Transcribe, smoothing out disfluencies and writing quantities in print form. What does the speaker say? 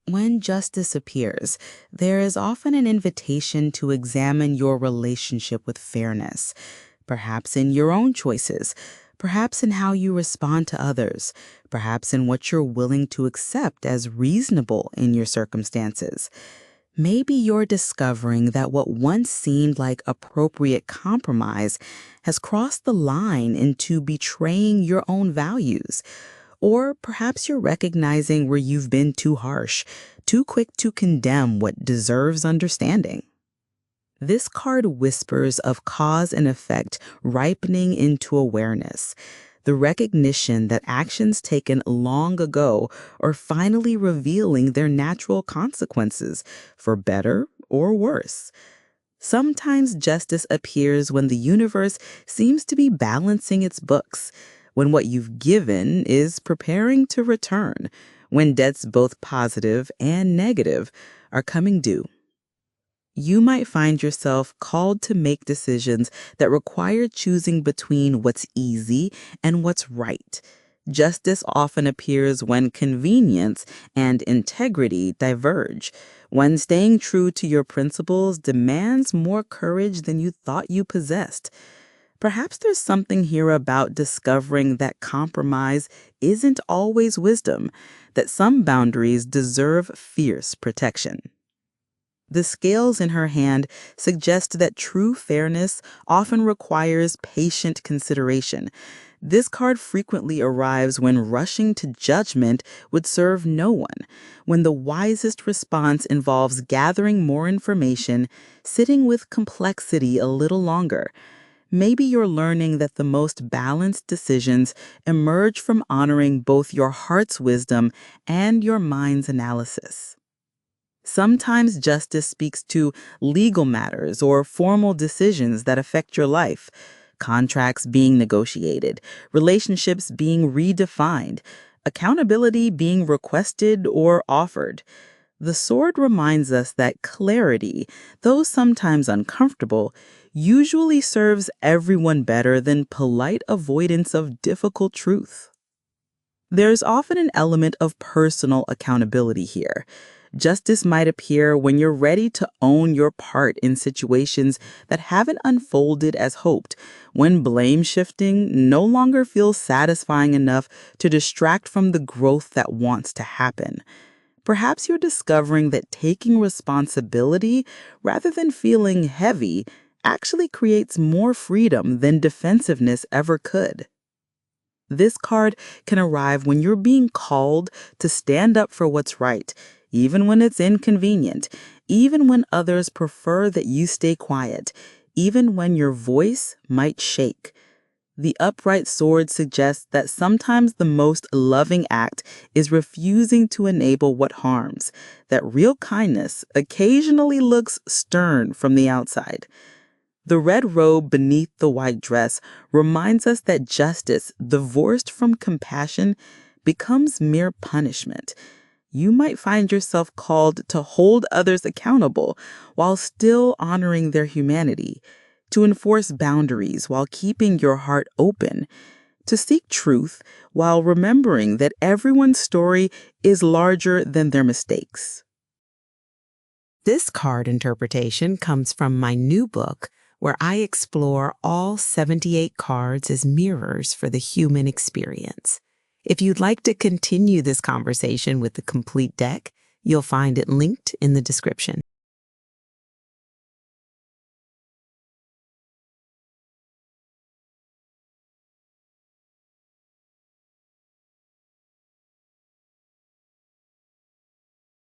When justice appears, there is often an invitation to examine your relationship with fairness, perhaps in your own choices, perhaps in how you respond to others, perhaps in what you're willing to accept as reasonable in your circumstances. Maybe you're discovering that what once seemed like appropriate compromise has crossed the line into betraying your own values. Or perhaps you're recognizing where you've been too harsh, too quick to condemn what deserves understanding. This card whispers of cause and effect ripening into awareness, the recognition that actions taken long ago are finally revealing their natural consequences, for better or worse. Sometimes justice appears when the universe seems to be balancing its books, when what you've given is preparing to return, when debts both positive and negative are coming due. You might find yourself called to make decisions that require choosing between what's easy and what's right. Justice often appears when convenience and integrity diverge, when staying true to your principles demands more courage than you thought you possessed. Perhaps there's something here about discovering that compromise isn't always wisdom, that some boundaries deserve fierce protection. The scales in her hand suggest that true fairness often requires patient consideration. This card frequently arrives when rushing to judgment would serve no one, when the wisest response involves gathering more information, sitting with complexity a little longer. Maybe you're learning that the most balanced decisions emerge from honoring both your heart's wisdom and your mind's analysis. Sometimes justice speaks to legal matters or formal decisions that affect your life, contracts being negotiated, relationships being redefined, accountability being requested or offered. The sword reminds us that clarity, though sometimes uncomfortable, usually serves everyone better than polite avoidance of difficult truth. There's often an element of personal accountability here. Justice might appear when you're ready to own your part in situations that haven't unfolded as hoped, when blame shifting no longer feels satisfying enough to distract from the growth that wants to happen. Perhaps you're discovering that taking responsibility, rather than feeling heavy, actually creates more freedom than defensiveness ever could. This card can arrive when you're being called to stand up for what's right, even when it's inconvenient, even when others prefer that you stay quiet, even when your voice might shake. The upright sword suggests that sometimes the most loving act is refusing to enable what harms, that real kindness occasionally looks stern from the outside. The red robe beneath the white dress reminds us that justice, divorced from compassion, becomes mere punishment. You might find yourself called to hold others accountable while still honoring their humanity, to enforce boundaries while keeping your heart open, to seek truth while remembering that everyone's story is larger than their mistakes. This card interpretation comes from my new book, where I explore all 78 cards as mirrors for the human experience. If you'd like to continue this conversation with the complete deck, you'll find it linked in the description.